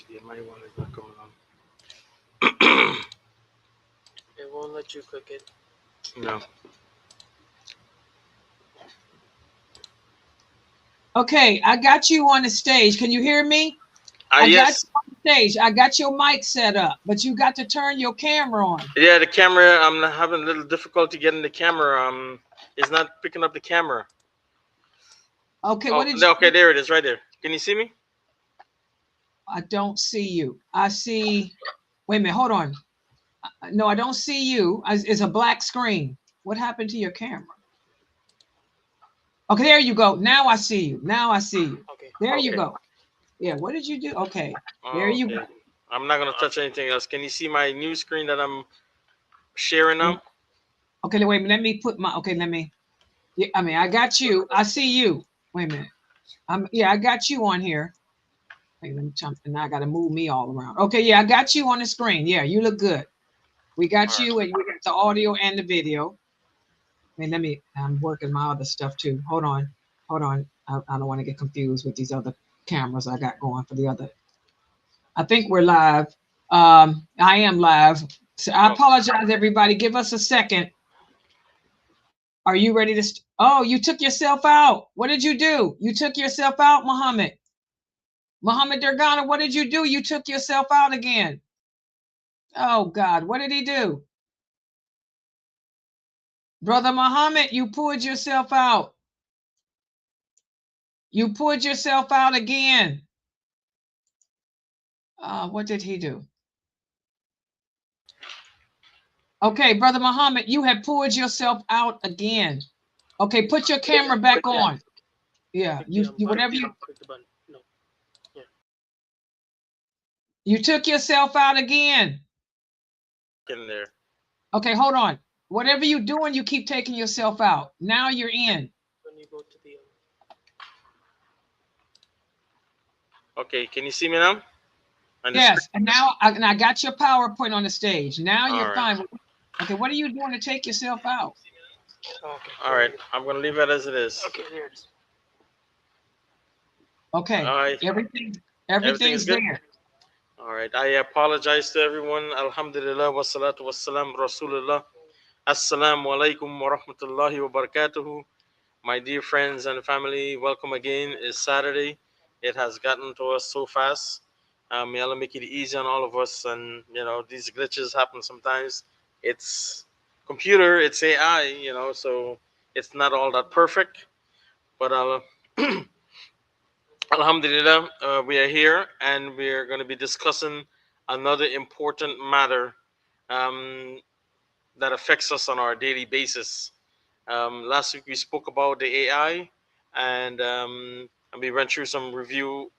Actually, my one is not coming on. It won't let you click it. No. Okay, I got you on the stage. Can you hear me? I got Yes. you on the stage. I got your mic set up, but you got to turn your camera on. Yeah, the camera. I'm having a little difficulty getting the camera. It's not picking up the camera. Okay, Oh, what did you okay, there it is, right there. Can you see me? I don't see you. I see, wait a minute, hold on. No, I don't see you. It's a black screen. What happened to your camera? Okay, there you go. Now I see you. Now I see you. Okay. There you Okay. go. Yeah, what did you do? Okay, there you Okay. go. I'm not gonna touch anything else. Can you see my new screen that I'm sharing now? Okay, wait a minute. Let me put my, okay, let me, yeah, I mean, I got you. I see you. Wait a minute. Yeah, I got you on here. Wait, let me jump, and now I got to move me all around. Okay, yeah, I got you on the screen. Yeah, you look good. We got All you, and we got the audio and the video. I mean, I'm working my other stuff too. Hold on. Hold on. I don't want to get confused with these other cameras I got going for the other. I think we're live. I am live. So I right. apologize, everybody. Give us a second. Are you ready to? Oh, you took yourself out. What did you do? You took yourself out, Mohammed. Mohammed Durgana, what did you do? You took yourself out again. Oh, God. What did he do? Brother Muhammad, you pulled yourself out. You pulled yourself out again. What did he do? Okay, Brother Muhammad, you have pulled yourself out again. Okay, put your camera back on. Yeah, Click you button. whatever you Click the button. No. Yeah. you took yourself out again. In there. Okay, hold on. Whatever you're doing, you keep taking yourself out. Now you're in. When you go to the Okay. Can you see me now? On the screen. Yes, and now I got your PowerPoint on the stage. Now All you're right. fine. Okay, what are you doing to take yourself out? okay. All right. I'm gonna leave it as it is. Okay, there it is. Okay, All right. Everything is everything's good. there. All right. I apologize to everyone. Alhamdulillah wa salatu wa salam Rasulullah. Assalamu alaikum wa rahmatullahi wa barakatuhu. My dear friends and family, welcome again. It's Saturday. It has gotten to us so fast. May Allah make it easy on all of us. And, these glitches happen sometimes. It's computer, it's AI, so it's not all that perfect. But Alhamdulillah, we are here and we're going to be discussing another important matter um, that affects us on our daily basis. Last week we spoke about the AI and we went through some review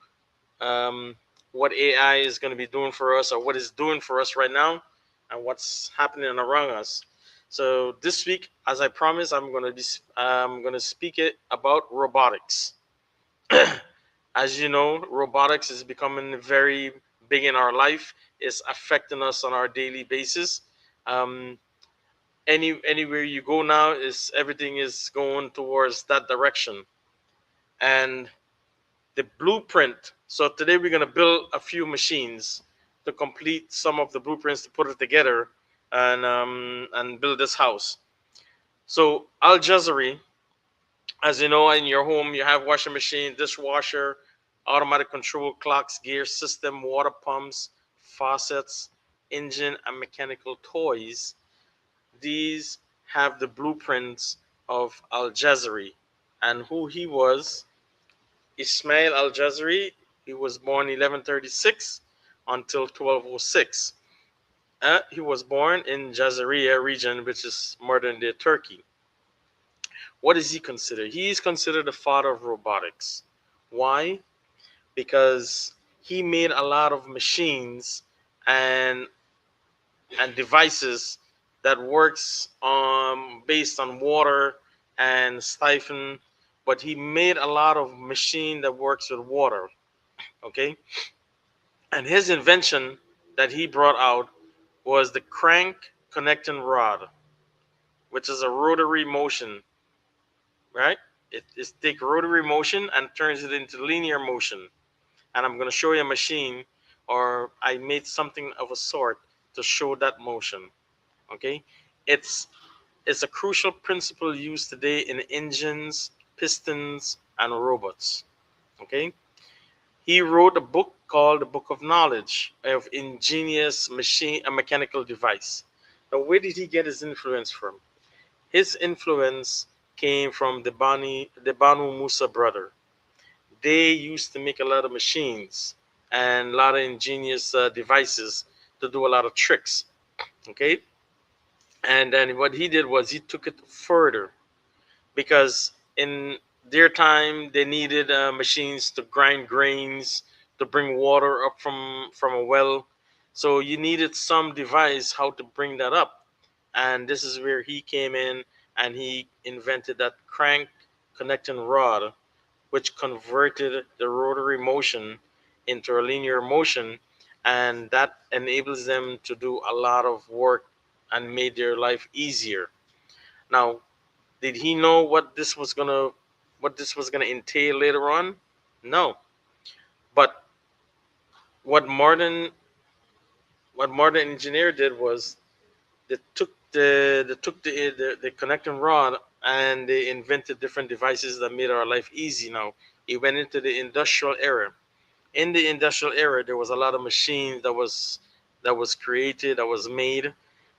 um, what AI is going to be doing for us or what it's doing for us right now and what's happening around us. So this week, as I promised, I'm going to speak it about robotics. As you know, robotics is becoming very big in our life. It's affecting us on our daily basis. Um, anywhere you go now is everything is going towards that direction. And the blueprint. So today we're going to build a few machines to complete some of the blueprints to put it together and build this house. So Al Jazari, as you know, in your home you have washing machine, dishwasher, automatic control, clocks, gear system, water pumps, faucets, engine, and mechanical toys. These have the blueprints of Al Jazari and who he was. Ismail Al Jazari, he was born 1136 until 1206. He was born in Jazariya region, which is modern day Turkey. What is he considered? He is considered the father of robotics. Why? Because he made a lot of machines and and devices that works based on water and siphon, but he made a lot of machine that works with water. Okay, and his invention that he brought out was the crank connecting rod, which is a rotary motion, right? It takes rotary motion and turns it into linear motion. And I'm going to show you a machine or I made something of a sort to show that motion. Okay, it's it's a crucial principle used today in engines, pistons, and robots. Okay, he wrote a book called the Book of Knowledge of Ingenious Machine, a Mechanical Device. Now, where did he get his influence from? His influence came from the Banu Musa brother. They used to make a lot of machines and a lot of ingenious devices to do a lot of tricks. Okay, and then what he did was he took it further, because in their time they needed machines to grind grains, to bring water up from a well. So you needed some device how to bring that up, and this is where he came in, and he invented that crank connecting rod, which converted the rotary motion into a linear motion, and that enables them to do a lot of work and made their life easier. Now, did he know what this was gonna entail later on? No. But what modern what modern engineer did was they connecting rod, and they invented different devices that made our life easy. Now it went into the industrial era. In the industrial era, there was a lot of machines that was created, that was made,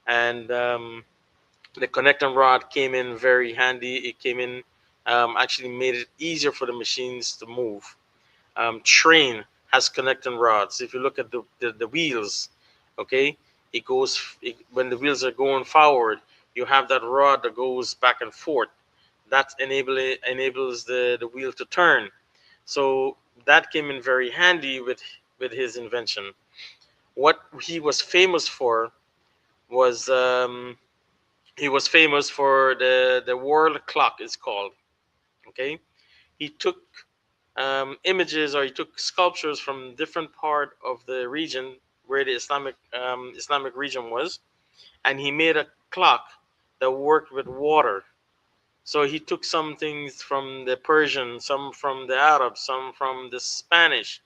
and the connecting rod came in very handy. It came in, actually made it easier for the machines to move. Train has connecting rods. If you look at the wheels, okay, when the wheels are going forward, you have that rod that goes back and forth. That enables the wheel to turn. So that came in very handy with his invention. What he was famous for was, he was famous for the world clock is called. Okay, he took images, or he took sculptures from different part of the region where the Islamic region was, and he made a clock that worked with water. So he took some things from the Persian, some from the Arab, some from the Spanish,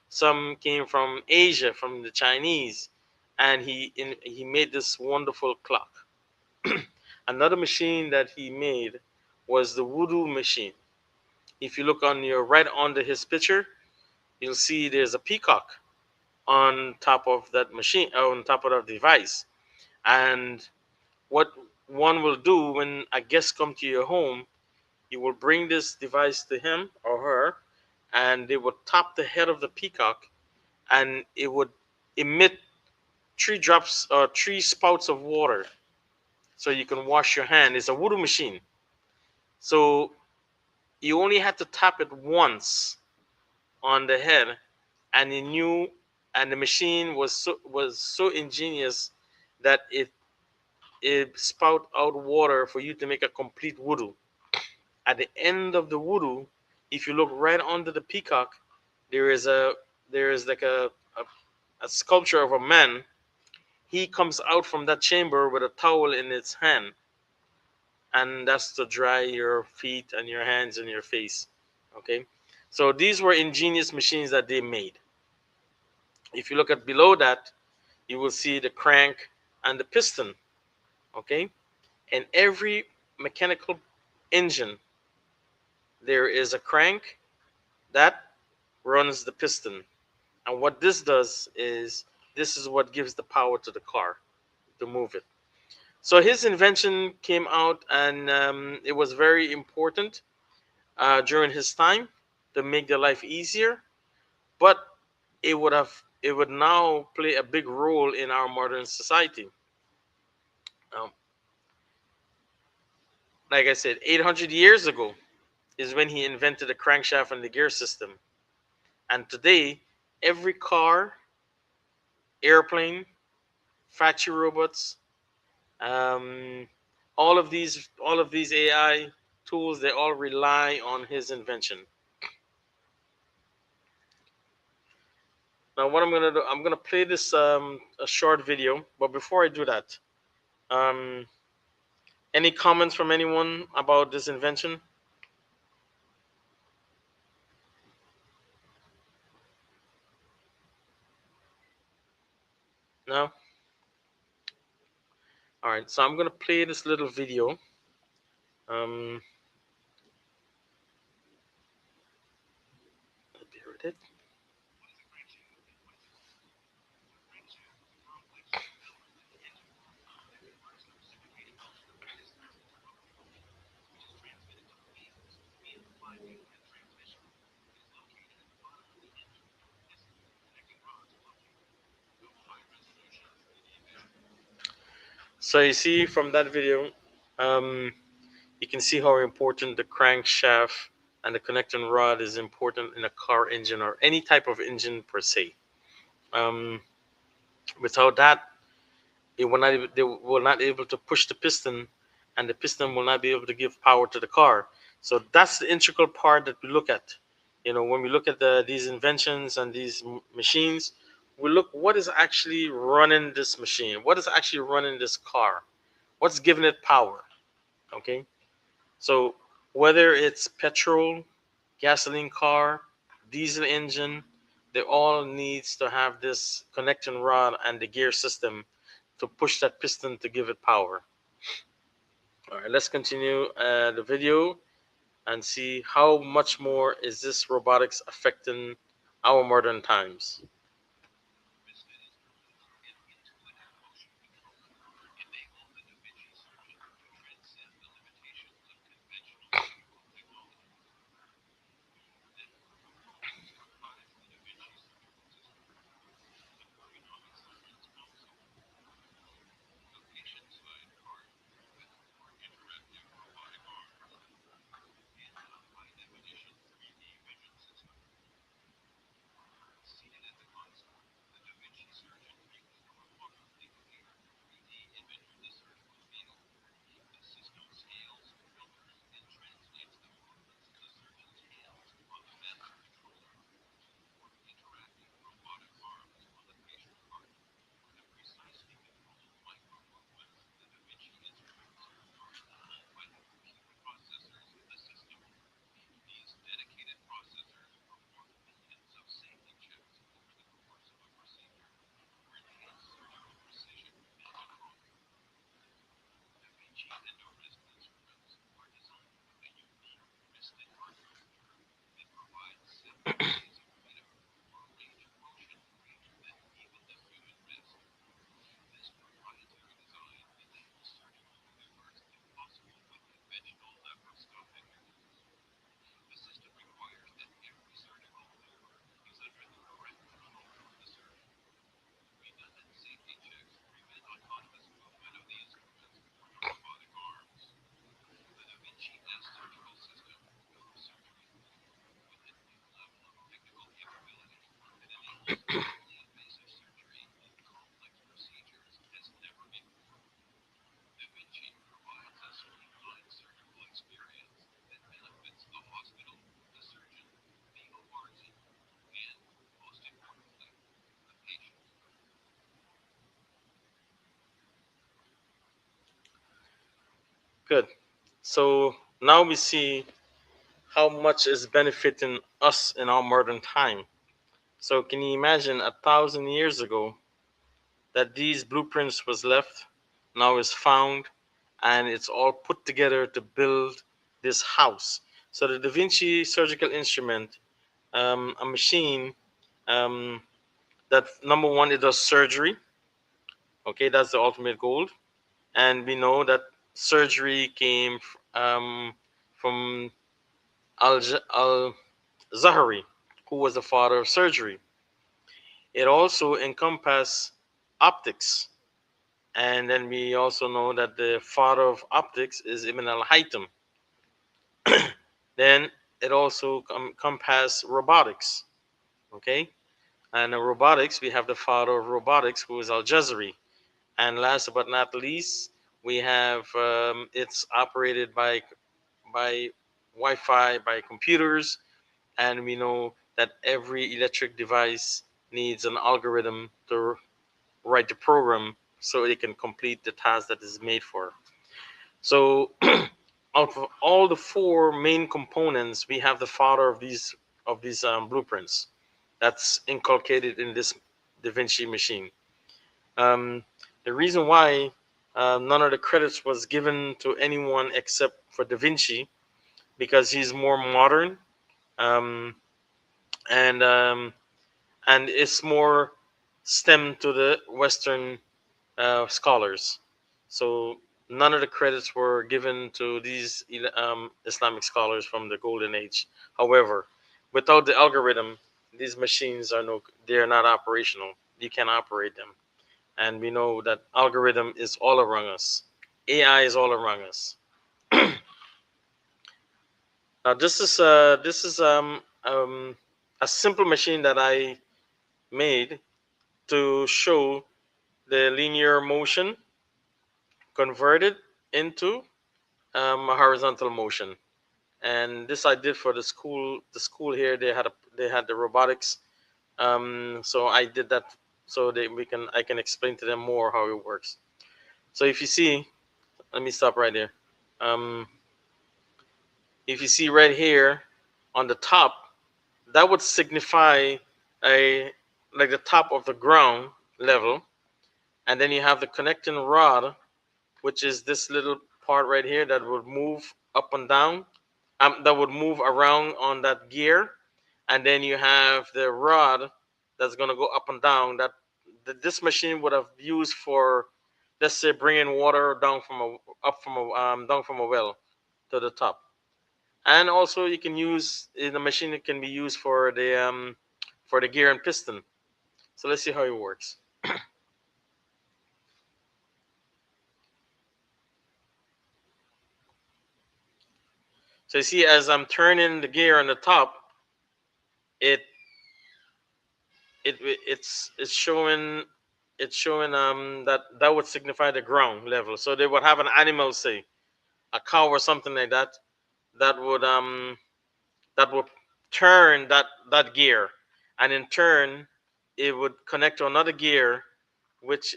some came from Asia, from the Chinese, and he made this wonderful clock. Another machine that he made was the voodoo machine. If you look on your right under his picture, you'll see there's a peacock on top of that machine, on top of that device. And what one will do when a guest come to your home, you will bring this device to him or her, and they will tap the head of the peacock, and it would emit three drops or three spouts of water, so you can wash your hand. It's a voodoo machine. So you only had to tap it once on the head, and he knew, and the machine was so ingenious that it spout out water for you to make a complete voodoo. At the end of the voodoo, if you look right under the peacock, there is a there is like a sculpture of a man. He comes out from that chamber with a towel in his hand, and that's to dry your feet and your hands and your face. Okay, so these were ingenious machines that they made. If you look at below that, you will see the crank and the piston. Okay, in every mechanical engine, there is a crank that runs the piston, and what this does is, this is what gives the power to the car to move it. So his invention came out, and it was very important during his time to make their life easier, but it would now play a big role in our modern society. Um, like I said, 800 years ago is when he invented the crankshaft and the gear system. And today, every car, airplane, factory robots, um, all of these AI tools, they all rely on his invention. Now, what I'm gonna do, I'm gonna play this a short video. But before I do that, um, any comments from anyone about this invention? No. All right. So I'm gonna play this little video. Um, bear with it. So you see from that video, um, you can see how important the crankshaft and the connecting rod is important in a car engine or any type of engine per se. Um, Without that, they will not able to push the piston, and the piston will not be able to give power to the car. So that's the integral part that we look at. When we look at these inventions and these machines, we look what is actually running this machine, what is actually running this car, what's giving it power. Okay, so whether it's petrol, gasoline car, diesel engine, they all needs to have this connecting rod and the gear system to push that piston to give it power. All right, let's continue the video and see how much more is this robotics affecting our modern times. Good. So now we see how much is benefiting us in our modern time. So can you imagine 1,000 years ago that these blueprints was left, now is found, and it's all put together to build this house. So the Da Vinci surgical instrument, a machine um, that number one it does surgery. Okay, that's the ultimate goal, and we know that surgery came from Al Zahari, who was the father of surgery. It also encompassed optics. And then we also know that the father of optics is Ibn al Haytham. Then it also encompasses robotics. Okay. And in robotics, we have the father of robotics, who is Al Jazari. And last but not least, we have it's operated by Wi-Fi, by computers, and we know that every electric device needs an algorithm to write the program so it can complete the task that is made for. So, out of all the four main components, we have the father of these blueprints that's inculcated in this Da Vinci machine. Um, the reason why none of the credits was given to anyone except for Da Vinci, because he's more modern, um, and it's more stemmed to the Western scholars. So none of the credits were given to these Islamic scholars from the Golden Age. However, without the algorithm, these machines are they are not operational. You can't operate them, and we know that algorithm is all around us. AI is all around us. Now this is a simple machine that I made to show the linear motion converted into a horizontal motion. And this I did for the school. The school here they had the robotics. So I did that so that I can explain to them more how it works. So if you see, let me stop right there. Um, if you see right here on the top, that would signify a like the top of the ground level, and then you have the connecting rod, which is this little part right here that would move up and down, that would move around on that gear, and then you have the rod that's going to go up and down this machine would have used for, let's say, bringing water down from a up from a down from a well to the top. And also you can use in the machine, it can be used for the gear and piston. So let's see how it works. So you see, as I'm turning the gear on the top, it it's showing, that would signify the ground level. So they would have an animal, say a cow or something like that, that would that would turn that gear, and in turn it would connect to another gear, which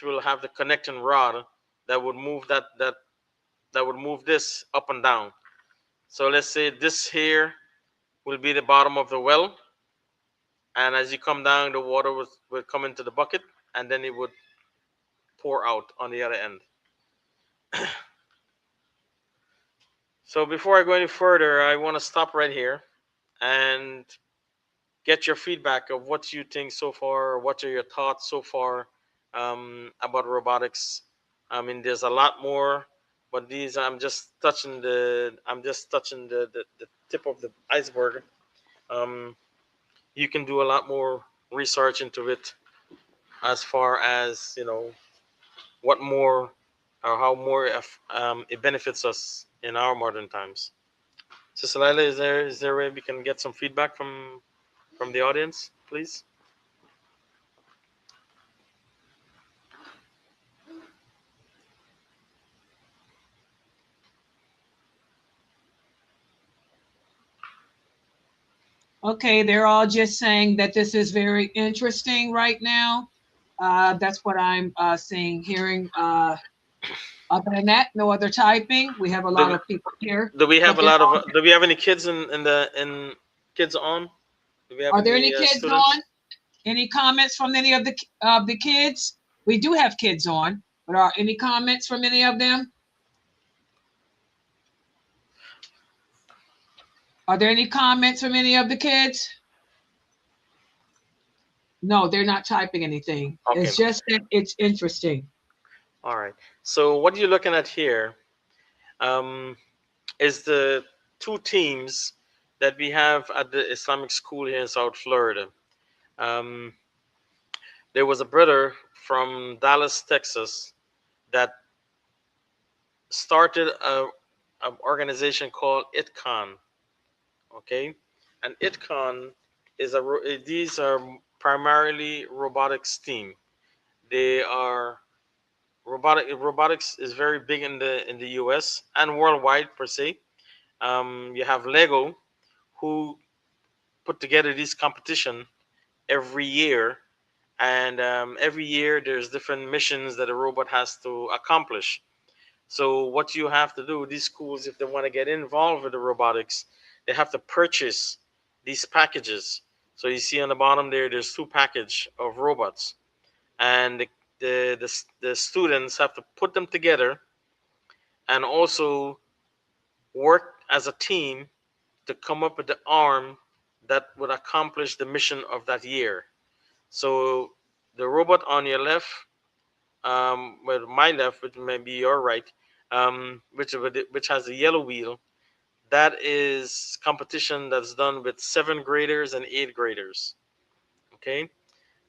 will have the connecting rod that would move that would move this up and down. So let's say this here will be the bottom of the well, and as you come down, the water would come into the bucket, and then it would pour out on the other end. So before I go any further, I want to stop right here and get your feedback of what you think so far. What are your thoughts so far about robotics? I mean, there's a lot more, but these I'm just touching the tip of the iceberg. Um, you can do a lot more research into it, as far as what more or how more it benefits us in our modern times. Sister Lila, is there a way we can get some feedback from the audience, please? Okay, they're all just saying that this is very interesting right now. That's what I'm seeing, hearing. Other than that, no other typing. We have a Do lot we, of people here, do we have but a they're lot all. of do we have any kids in kids on? Do we have Are there any any kids on? students? Any comments from any of the kids? We do have kids on, but are any comments from any of them? Are there any comments from any of the kids? No, they're not typing anything. Okay. It's just that it's interesting. All right. So what you're looking at here um, is the two teams that we have at the Islamic school here in South Florida. Um, there was a brother from Dallas, Texas, that started a organization called ITCON. Okay, and ITCON these are primarily robotics team. They are robotics is very big in the U.S. and worldwide per se. You have Lego, who put together this competition every year, and every year there's different missions that a robot has to accomplish. So what you have to do, these schools, if they want to get involved with the robotics, they have to purchase these packages. So you see on the bottom there, there's two package of robots, and the students have to put them together and also work as a team to come up with the arm that would accomplish the mission of that year. So the robot on your left, with my left, which may be your right, which has a yellow wheel, that is competition that's done with seventh graders and eighth graders. Okay,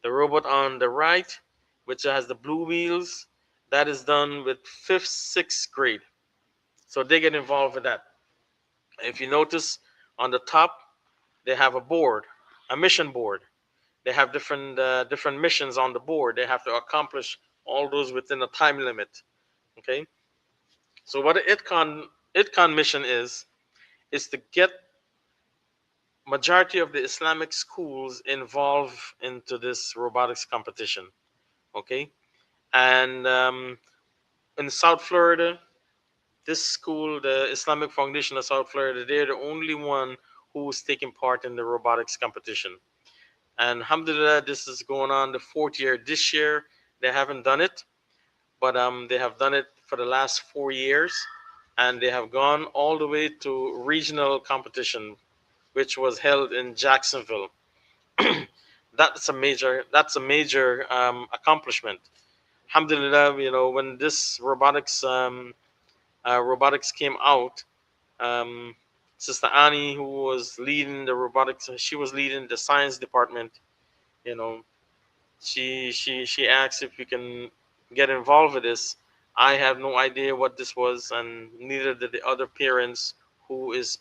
the robot on the right, which has the blue wheels, that is done with fifth, sixth grade. So they get involved with that. If you notice on the top, they have a board, a mission board. They have different missions on the board. They have to accomplish all those within a time limit. Okay, so what the ITCON mission is to get majority of the Islamic schools involved into this robotics competition. Okay, and in South Florida, this school, the Islamic Foundation of South Florida, they're the only one who's taking part in the robotics competition. And alhamdulillah, this is going on the fourth year. This year, they haven't done it, but they have done it for the last 4 years. And they have gone all the way to regional competition, which was held in Jacksonville. That's a major accomplishment. Alhamdulillah, when this robotics came out, um, Sister Annie, who was leading the robotics, she was leading the science department. You know, she asked if we can get involved with this. I have no idea what this was, and neither did the other parents, who is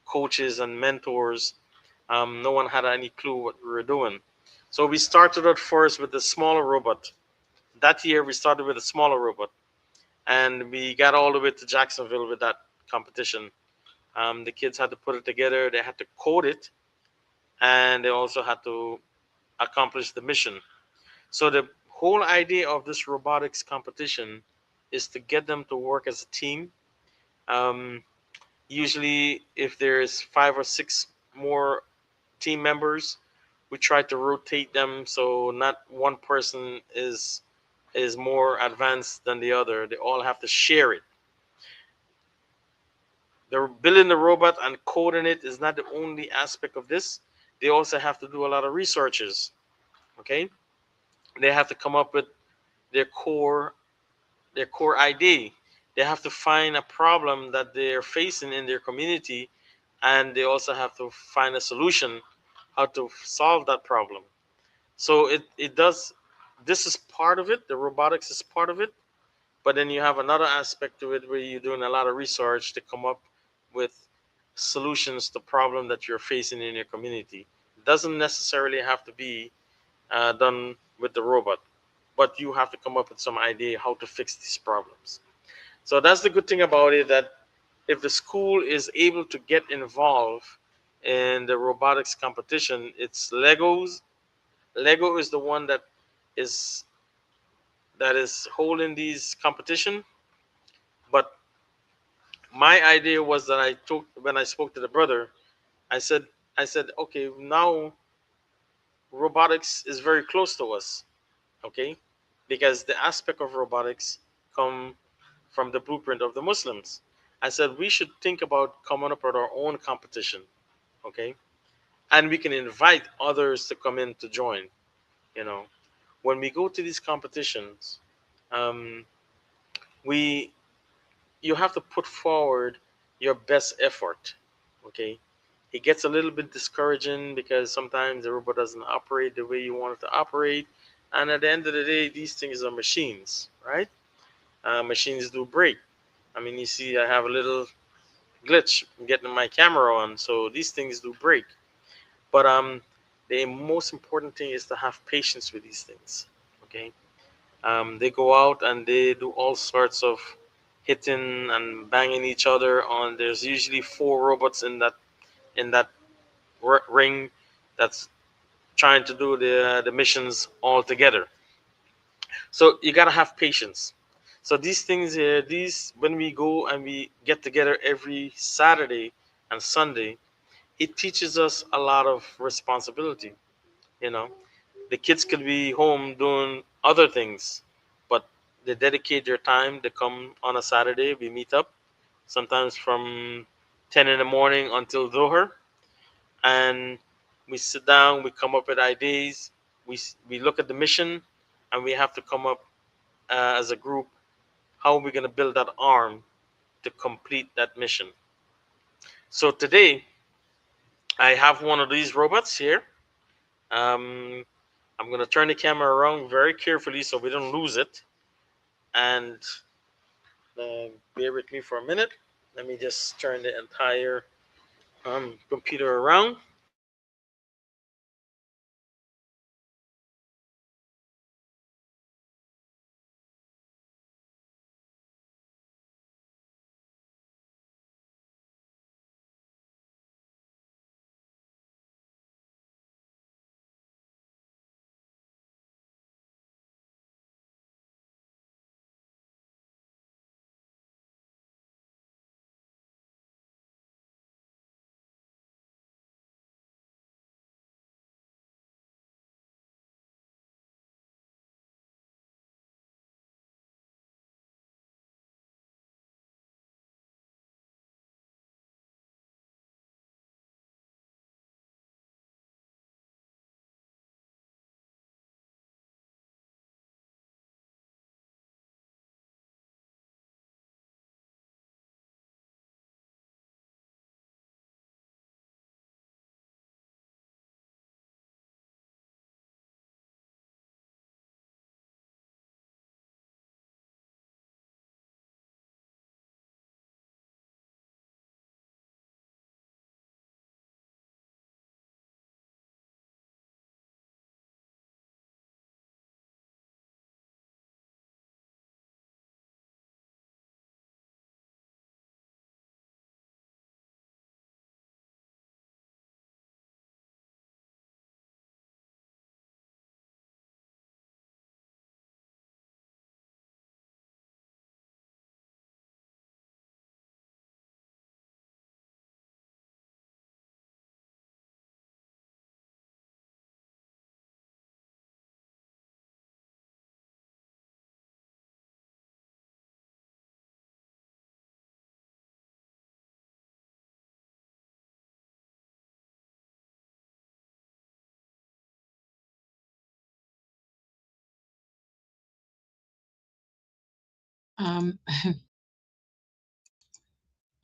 coaches and mentors. No one had any clue what we were doing. So we started at first with the smaller robot. That year we started with a smaller robot, and we got all the way to Jacksonville with that competition. The kids had to put it together. They had to code it, and they also had to accomplish the mission. So the whole idea of this robotics competition is to get them to work as a team. Um, Usually, if there's five or six more team members, we try to rotate them so not one person is more advanced than the other. They all have to share it. They're building the robot and coding it is not the only aspect of this. They also have to do a lot of researches. Okay, they have to come up with their core their core ID. They have to find a problem that they're facing in their community, and they also have to find a solution how to solve that problem. So it does. This is part of it. The robotics is part of it, but then you have another aspect to it where you're doing a lot of research to come up with solutions to problem that you're facing in your community. It doesn't necessarily have to be done with the robot, but you have to come up with some idea how to fix these problems. So that's the good thing about it, that if the school is able to get involved in the robotics competition, it's Legos. Lego is the one is that is holding these competition. But my idea was that I took when I spoke to the brother, I said I said, okay, now robotics is very close to us, okay? Because the aspect of robotics come from the blueprint of the Muslims. I said we should think about coming up with our own competition, okay? And we can invite others to come in to join. You know, when we go to these competitions, um, we you have to put forward your best effort, okay? It gets a little bit discouraging because sometimes the robot doesn't operate the way you want it to operate, and at the end of the day, these things are machines, right? Machines do break. I mean, you see, I have a little glitch getting my camera on, so these things do break. But the most important thing is to have patience with these things. Okay, they go out and they do all sorts of hitting and banging each other on. There's usually four robots in that ring that's trying to do the missions all together. So you gotta have patience. So these things here, these when we go and we get together every Saturday and Sunday, it teaches us a lot of responsibility. You know, the kids could be home doing other things, but they dedicate their time. They come on a Saturday. We meet up, sometimes from 10 in the morning until Dhuhr, and we sit down. We come up with ideas. We look at the mission, and we have to come up as a group. How are we going to build that arm to complete that mission? So today, I have one of these robots here. Um, I'm going to turn the camera around very carefully so we don't lose it. And bear with me for a minute. Let me just turn the entire computer around. Um,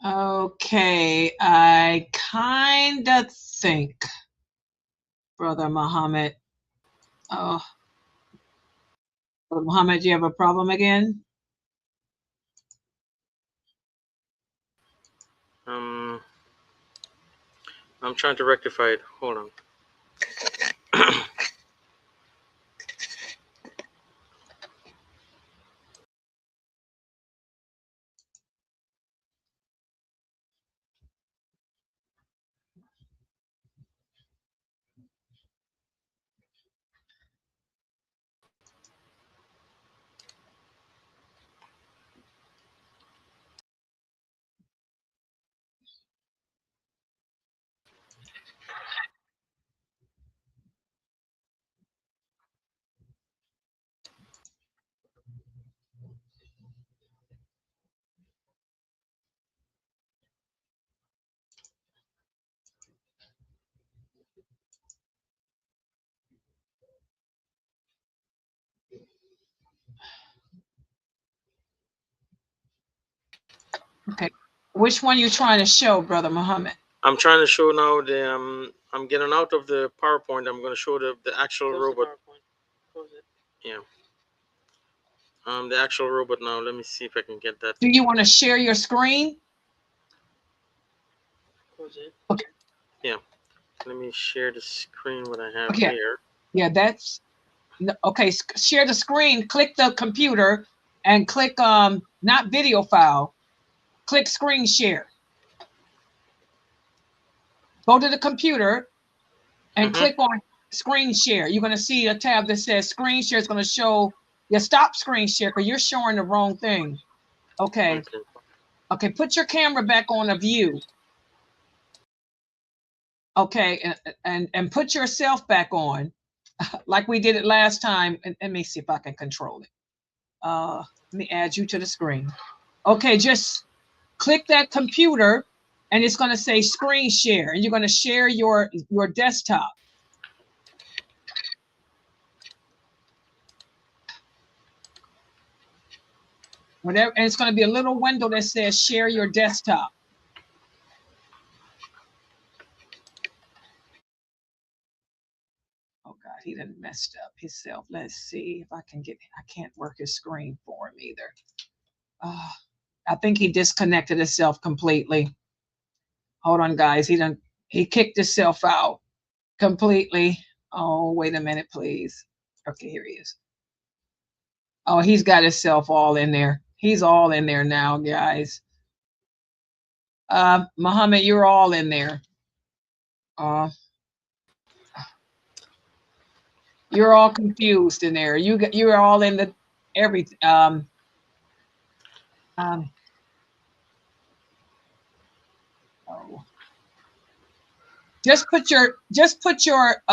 okay, I kind of think, Brother Muhammad. Oh, Brother Muhammad, do you have a problem again? Um, I'm trying to rectify it. Hold on. Okay. Which one you trying to show, Brother Muhammad? I'm trying to show now the I'm getting out of the PowerPoint. I'm going to show the actual Close the robot. PowerPoint. Close it. Yeah. The actual robot now. Let me see if I can get that. Do you want to share your screen? Close it. Okay. Yeah. Let me share the screen what I have Okay. here. Yeah, that's okay. Share the screen. Click the computer and click not video file. Click screen share. Go to the computer and Mm-hmm. click on screen share. You're going to see a tab that says screen share. It's going to show you stop screen share because you're showing the wrong thing. Okay. Okay. Okay. Put your camera back on a view. Okay. And put yourself back on. like we did it last time. And let me see if I can control it. Let me add you to the screen. Okay, just click that computer and it's going to say screen share, and you're going to share your desktop. Whatever, and it's going to be a little window that says share your desktop. Oh God, he done messed up himself. Let's see if I can get, I can't work his screen for him either. I think he disconnected himself completely. Hold on, guys. He kicked himself out completely. Oh, wait a minute, please. Okay, here he is. Oh, he's got himself all in there. He's all in there now, guys. Mohammed, you're all in there. You're all confused in there. You're all in the every oh. Just put your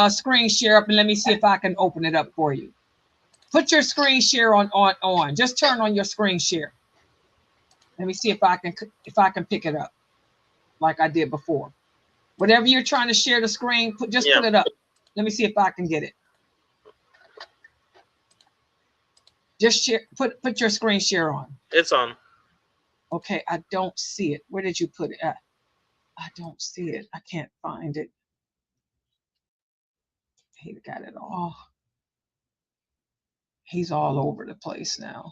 screen share up and let me see if I can open it up for you. Put your screen share on. Just turn on your screen share. Let me see if I can pick it up like I did before. Whatever you're trying to share the screen, put it up. Let me see if I can get it. Just share, put your screen share on. It's on. Okay, I don't see it. Where did you put it at? I don't see it. I can't find it. He got it all. He's all over the place now.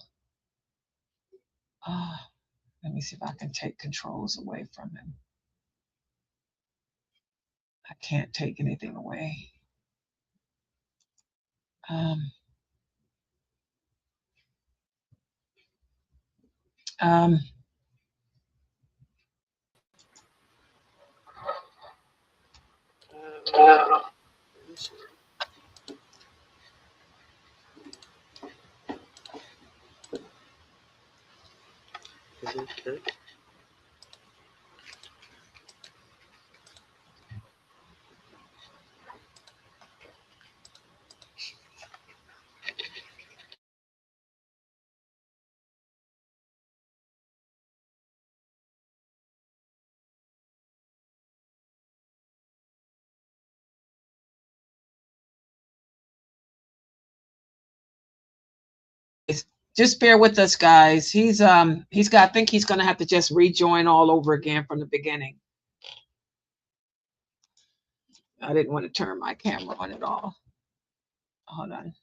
Let me see if I can take controls away from him. I can't take anything away. Um, um, just bear with us, guys. He's got. I think he's gonna have to just rejoin all over again from the beginning. I didn't want to turn my camera on at all. Hold on.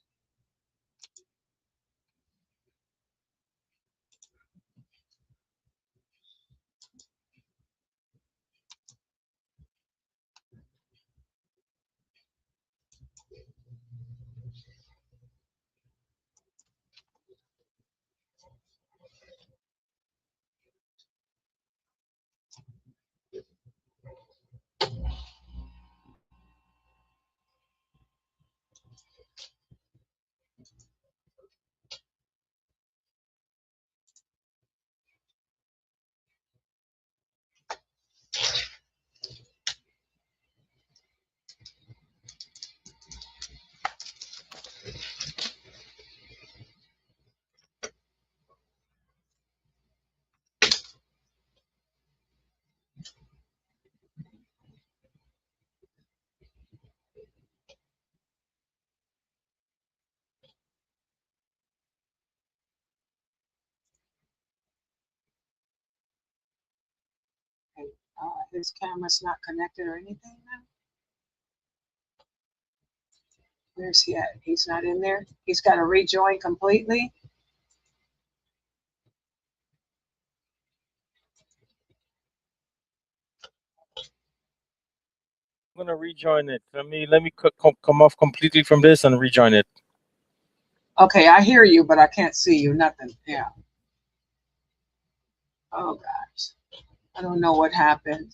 His camera's not connected or anything now. Where's he at? He's not in there. He's got to rejoin completely. I'm gonna rejoin it. Let me come off completely from this and rejoin it. Okay, I hear you, but I can't see you. Nothing. Yeah. Oh gosh, I don't know what happened.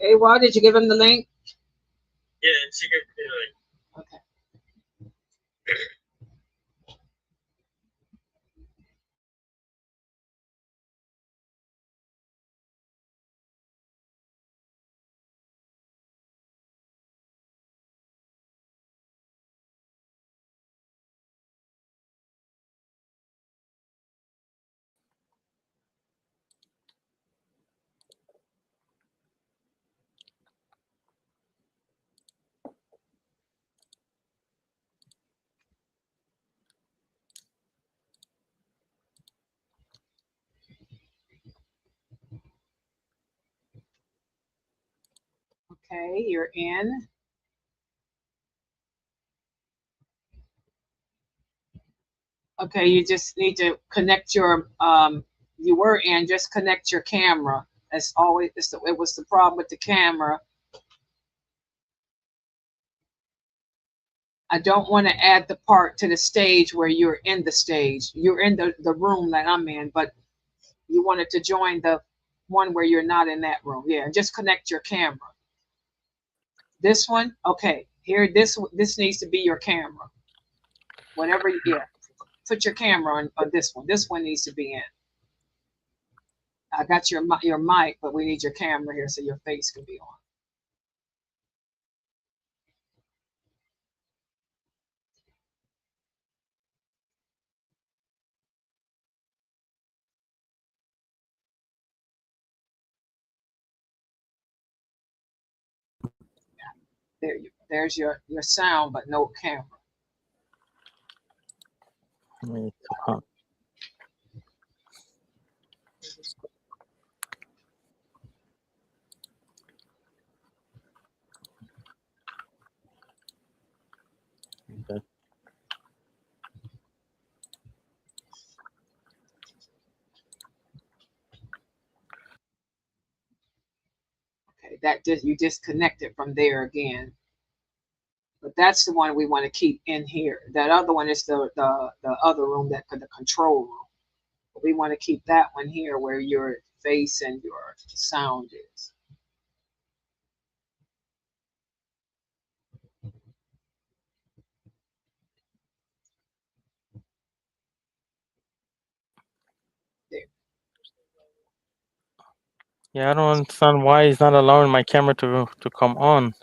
Okay, well, did you give him the link? Yeah, she gave me like. Okay. Okay, you're in. Okay, you just need to connect your you were in, just connect your camera. That's always it was the problem with the camera. I don't want to add the part to the stage where you're in the stage. You're in the room that I'm in, but you wanted to join the one where you're not in that room. Yeah, just connect your camera. This one, okay. Here, this needs to be your camera. Whatever, yeah. Put your camera on this one. This one needs to be in. I got your mic, but we need your camera here so your face can be on. There's your sound, but no camera. Huh. Okay. Okay, that just you disconnected from there again. But that's the one we want to keep in here. That other one is the other room, that the control room. But we want to keep that one here where your face and your sound is. There. Yeah, I don't understand why he's not allowing my camera to come on.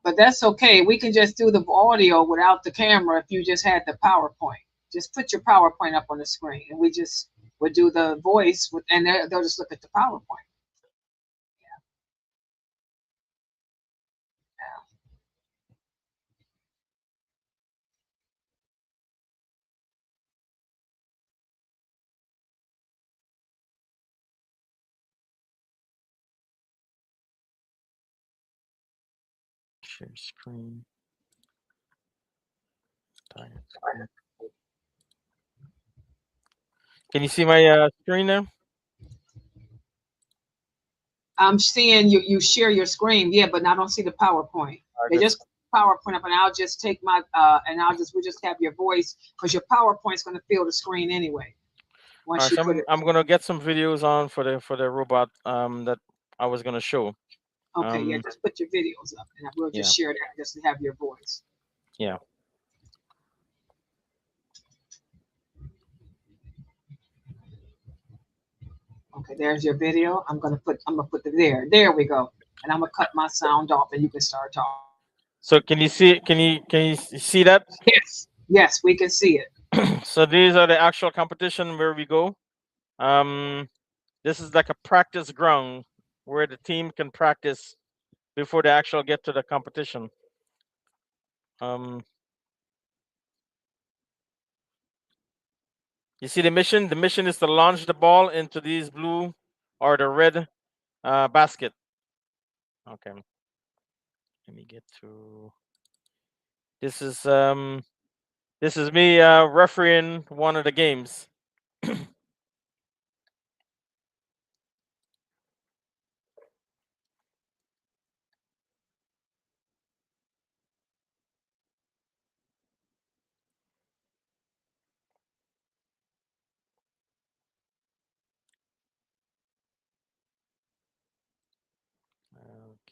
But that's okay. We can just do the audio without the camera if you just had the PowerPoint. Just put your PowerPoint up on the screen, and we just would do the voice, and they'll just look at the PowerPoint. Share screen. Can you see my screen there? I'm seeing you share your screen, yeah, but I don't see the PowerPoint. They just PowerPoint up, and I'll just take my and we'll just have your voice because your PowerPoint's going to fill the screen anyway. Once you so put it. I'm gonna get some videos on for the robot that I was gonna show. Okay, yeah, just put your videos up, and we'll just share that just to have your voice. Yeah. Okay, there's your video. I'm gonna put the there. There we go. And I'm gonna cut my sound off, and you can start talking. So can you see? Can you see that? Yes, yes, we can see it. So these are the actual competition where we go. This is like a practice ground where the team can practice before they actually get to the competition. You see the mission? The mission is to launch the ball into these blue or the red basket. Okay. Let me get to. This is me refereeing one of the games.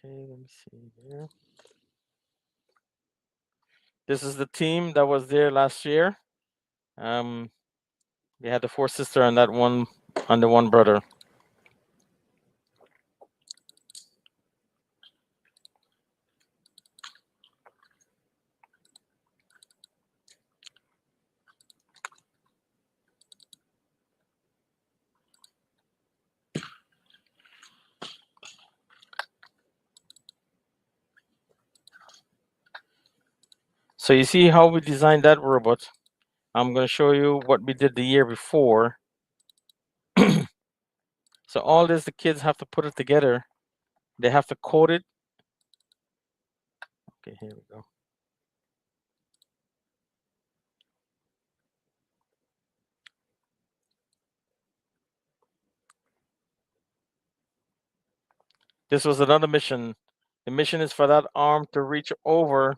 Okay, let me see here. This is the team that was there last year. Um, they had the four sister and that one and the one brother. So you see how we designed that robot. I'm going to show you what we did the year before. So all this, the kids have to put it together. They have to code it. Okay, here we go. This was another mission. The mission is for that arm to reach over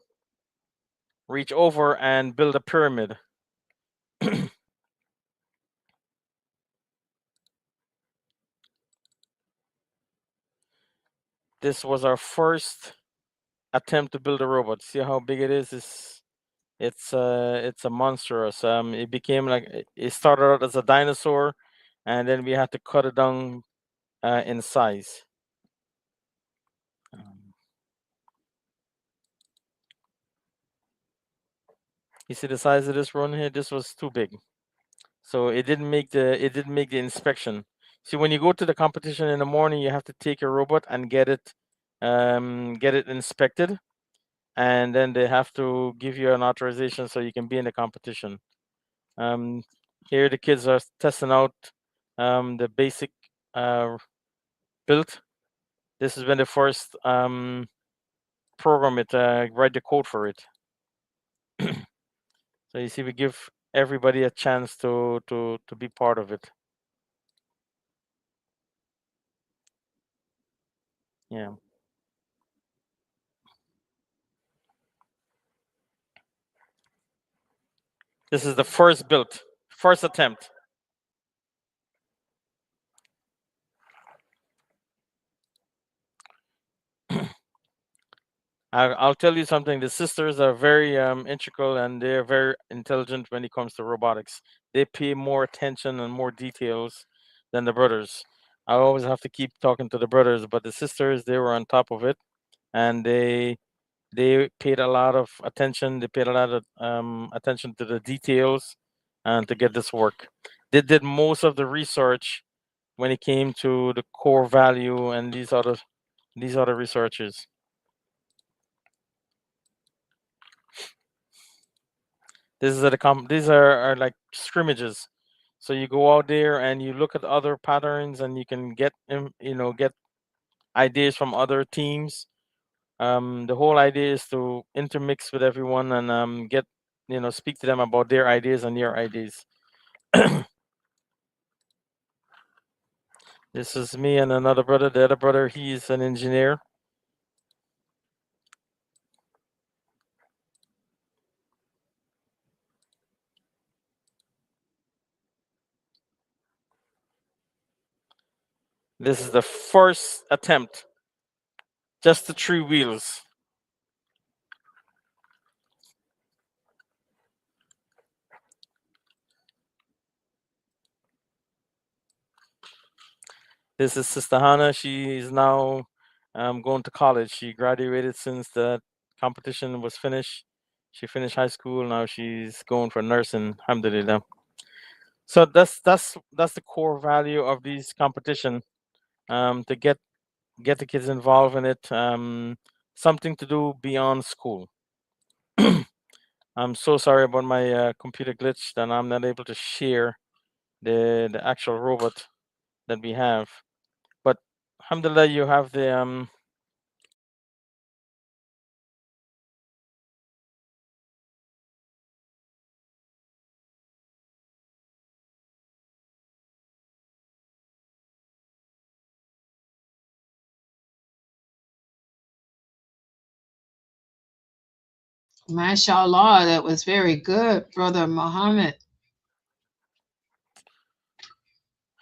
and build a pyramid. This was our first attempt to build a robot. See how big it is? It's a monstrous. It became like it started out as a dinosaur, and then we had to cut it down in size. Um, you see the size of this run here? This was too big, so it didn't make the inspection. See, when you go to the competition in the morning, you have to take your robot and get it inspected, and then they have to give you an authorization so you can be in the competition. Um, Here the kids are testing out the basic build. This has been the first program it write the code for it. So you see, we give everybody a chance to be part of it. Yeah, this is the first build, first attempt. I'll tell you something. The sisters are very integral and they're very intelligent when it comes to robotics. They pay more attention and more details than the brothers. I always have to keep talking to the brothers, but the sisters, they were on top of it, and they paid a lot of attention. They paid a lot of attention to the details and to get this work. They did most of the research when it came to the core value and these other researchers. These are like scrimmages. So you go out there and you look at other patterns and you can get ideas from other teams. The whole idea is to intermix with everyone and get speak to them about their ideas and your ideas. This is me and another brother. The other brother, he's an engineer. This is the first attempt, just the three wheels. This is Sister Hannah. She is now going to college. She graduated since the competition was finished. She finished high school. Now she's going for nursing. Alhamdulillah. So that's the core value of these competition. To get the kids involved in it. Something to do beyond school. I'm so sorry about my computer glitch that I'm not able to share the actual robot that we have. But alhamdulillah, you have the Mashallah, that was very good, Brother Muhammad.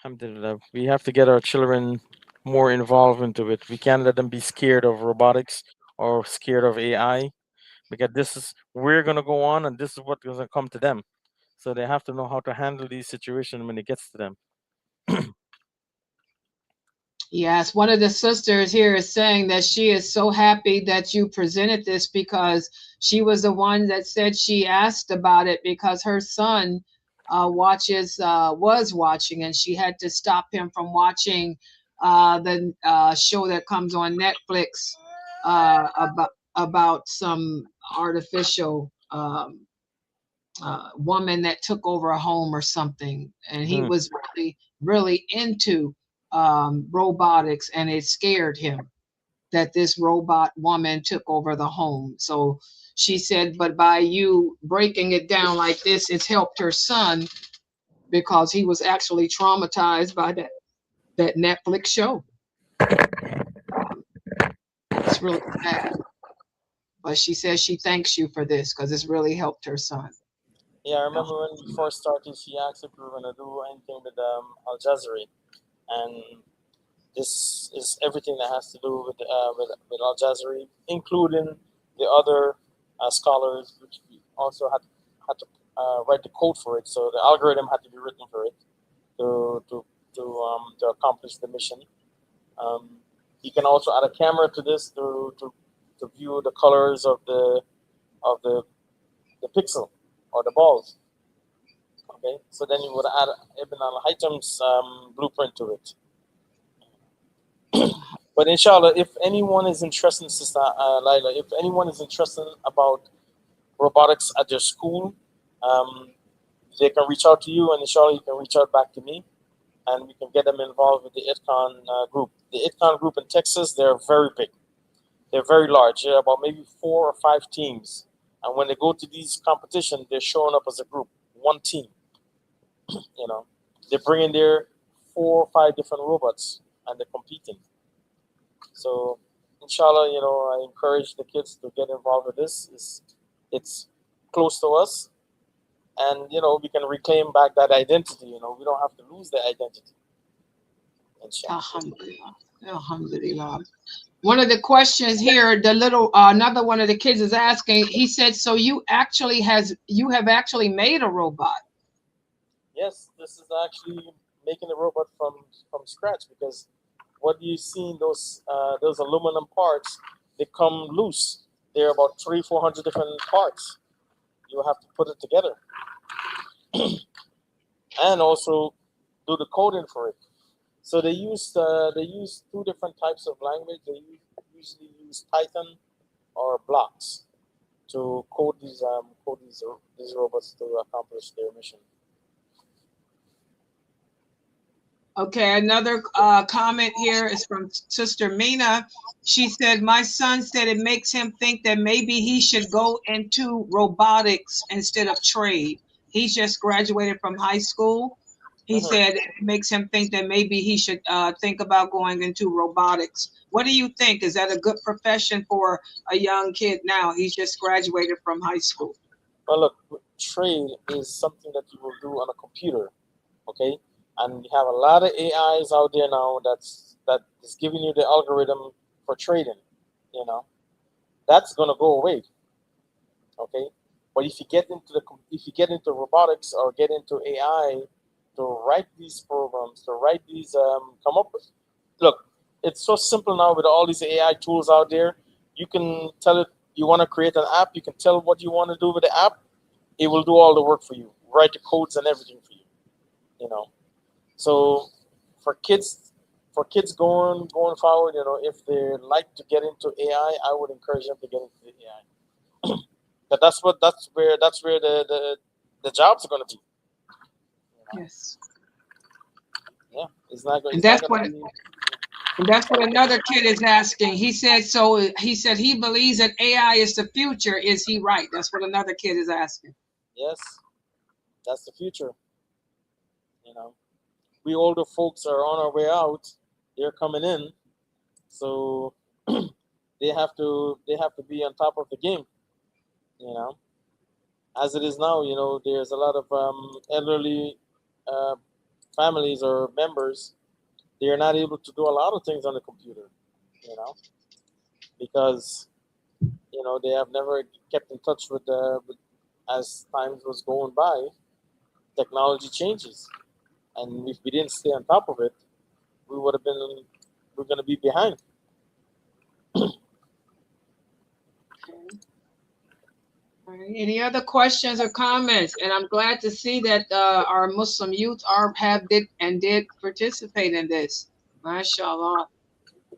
alhamdulillah. We have to get our children more involved into it. We can't let them be scared of robotics or scared of AI, because this is we're gonna go on, and this is what's gonna come to them. So they have to know how to handle these situations when it gets to them. Yes, one of the sisters here is saying that she is so happy that you presented this because she was the one that said she asked about it because her son was watching, and she had to stop him from watching the show that comes on Netflix about some artificial woman that took over a home or something, and he Mhm. was really into robotics, and it scared him that this robot woman took over the home. So she said, but by you breaking it down like this, it's helped her son because he was actually traumatized by that Netflix show. Um, it's really sad, but she says she thanks you for this because it's really helped her son. Yeah, I remember when we first started, she asked if we were gonna do anything with Al Jazeera, and this is everything that has to do with Al Jazeera, including the other scholars, which we also had to write the code for it. So the algorithm had to be written for it to to to accomplish the mission. Um, you can also add a camera to this to view the colors of of the the pixel or the balls. Okay, so then you would add Ibn al Haytham's blueprint to it. But inshallah, if anyone is interested, Sister Laila, if anyone is interested about robotics at their school, um, they can reach out to you, and inshallah, you can reach out back to me, and we can get them involved with the ITCON group. The ITCON group in Texas, they're very big. They're very large. They're about maybe 4 or 5 teams. And when they go to these competitions, they're showing up as a group, one team. You know, they bring in their 4 or 5 different robots, and they're competing. So, inshallah, I encourage the kids to get involved with this. It's close to us, and we can reclaim back that identity. We don't have to lose the identity. Inshallah. Alhamdulillah. Alhamdulillah. One of the questions here, the little another one of the kids is asking. He said, "So you have actually made a robot?" Yes, this is actually making the robot from scratch, because what you see in those aluminum parts, they come loose. There are about 300-400 different parts. You have to put it together, and also do the coding for it. So they use 2 different types of language. Usually use Python or blocks to code these robots to accomplish their mission. Okay, another comment here is from Sister Mina. She said, "My son said it makes him think that maybe he should go into robotics instead of trade. He's just graduated from high school. He Mhm. said it makes him think that maybe he should think about going into robotics. What do you think? Is that a good profession for a young kid now? He's just graduated from high school." Well, look, trade is something that you will do on a computer, okay? And you have a lot of AIs out there now that is giving you the algorithm for trading. You know, that's gonna go away, okay? But if you get into robotics or get into AI to write these programs, to write these come up with, look, it's so simple now with all these AI tools out there. You can tell it you want to create an app. You can tell what you want to do with the app. It will do all the work for you, write the codes and everything for you. You know, so for kids going forward, if they like to get into AI, I would encourage them to get into the AI. But that's where the jobs are going to be. You know? Yes. Yeah, And it's not that's going to what be. And that's what another kid is asking. He said he believes that AI is the future. Is he right? That's what another kid is asking. Yes, that's the future. You know, we older folks are on our way out. They're coming in, so they have to be on top of the game. You know, as it is now, there's a lot of elderly uh, families or members they're not able to do a lot of things on the computer, because they have never kept in touch with as times was going by, technology changes, and if we didn't stay on top of it, we're going to be behind. All right. Any other questions or comments? And I'm glad to see that our Muslim youth did participate in this. MashaAllah.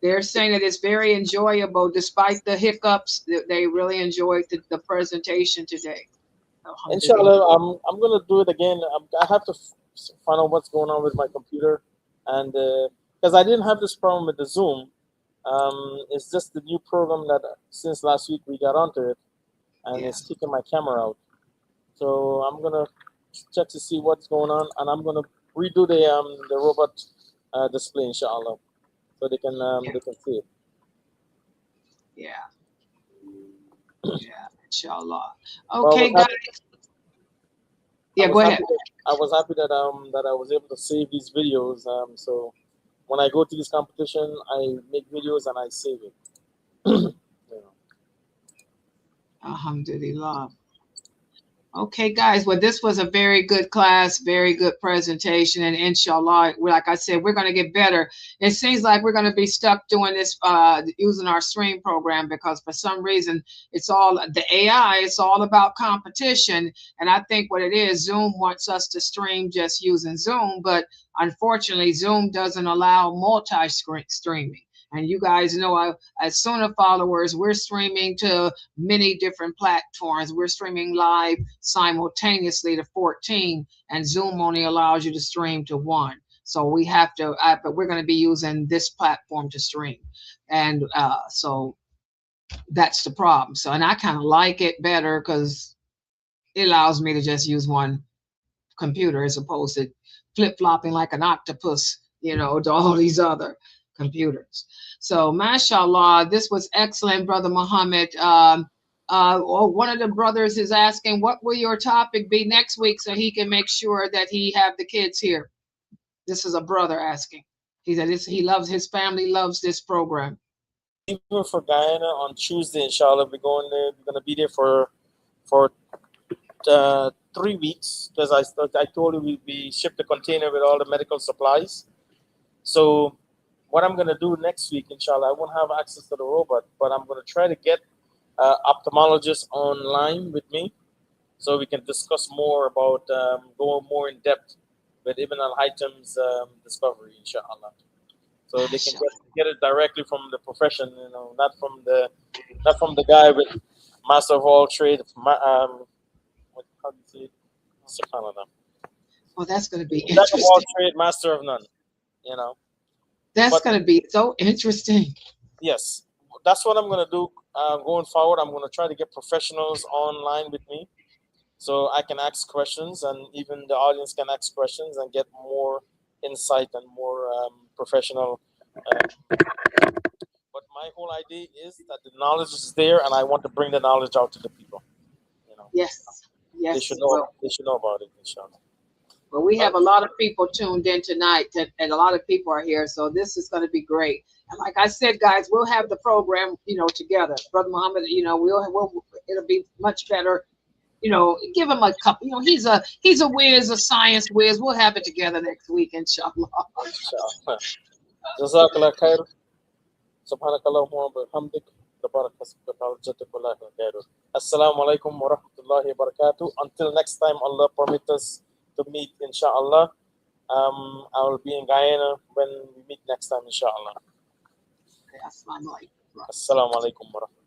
They're saying that it's very enjoyable despite the hiccups. They really enjoyed the presentation today. Inshallah, I'm going to do it again. I have to find out what's going on with my computer, and because I didn't have this problem with the Zoom. It's just the new program that since last week we got onto it, and it's kicking my camera out. So I'm gonna check to see what's going on, and I'm gonna redo the robot display, inshallah, so they can see it. Yeah. Yeah, inshallah. Okay, guys. Yeah, go ahead. I was happy that I was able to save these videos. So when I go to this competition, I make videos and I save it. Alhamdulillah. Okay, guys. Well, this was a very good class, very good presentation, and inshallah, like I said, we're going to get better. It seems like we're going to be stuck doing this using our stream program because for some reason it's all the AI. It's all about competition, and I think what it is, Zoom wants us to stream just using Zoom, unfortunately, Zoom doesn't allow multi-streaming. And you guys know, as Sooner followers, we're streaming to many different platforms. We're streaming live simultaneously to 14, and Zoom only allows you to stream to 1. So we have to, but we're going to be using this platform to stream. And so that's the problem. So, and I kind of like it better because it allows me to just use one computer as opposed to flip-flopping like an octopus, to all these other computers. So mashallah, this was excellent, Brother Muhammad. One of the brothers is asking, what will your topic be next week so he can make sure that he have the kids here? This is a brother asking. He said his family loves this program. Even for Guyana on Tuesday, inshallah, we're going there. We're going to be there for 3 weeks because I told you we shipped a container with all the medical supplies. So what I'm going to do next week, inshallah, I won't have access to the robot, but I'm going to try to get ophthalmologists online with me so we can discuss more about going more in depth with Ibn al-Haytham's discovery, inshallah. So they can get it directly from the profession, not from the guy with master of all trade. How do you say? Subhanallah. Oh, that's going to be Jack interesting. of all trade, master of none. That's going to be so interesting. Yes, that's what I'm going to do going forward. I'm going to try to get professionals online with me so I can ask questions, and even the audience can ask questions and get more insight and more professional. But my whole idea is that the knowledge is there, and I want to bring the knowledge out to the people. Yes. They should know. They should know about it, inshallah. Well, we have a lot of people tuned in tonight, and a lot of people are here, so this is going to be great. And like I said, guys, we'll have the program, together. Brother Muhammad, it'll be much better. Give him a couple. He's a whiz, a science whiz. We'll have it together next week, inshallah. Jazakallah khair. Subhanakallahumma wa bihamdik. Assalamu alaikum wa rahmatullahi wa barakatuh. Until next time, Allah permit us to meet, inshallah. I will be in Guyana when we meet next time, inshallah. Assalamu alaikum. Assalamu alaikum wa rahmatullahi.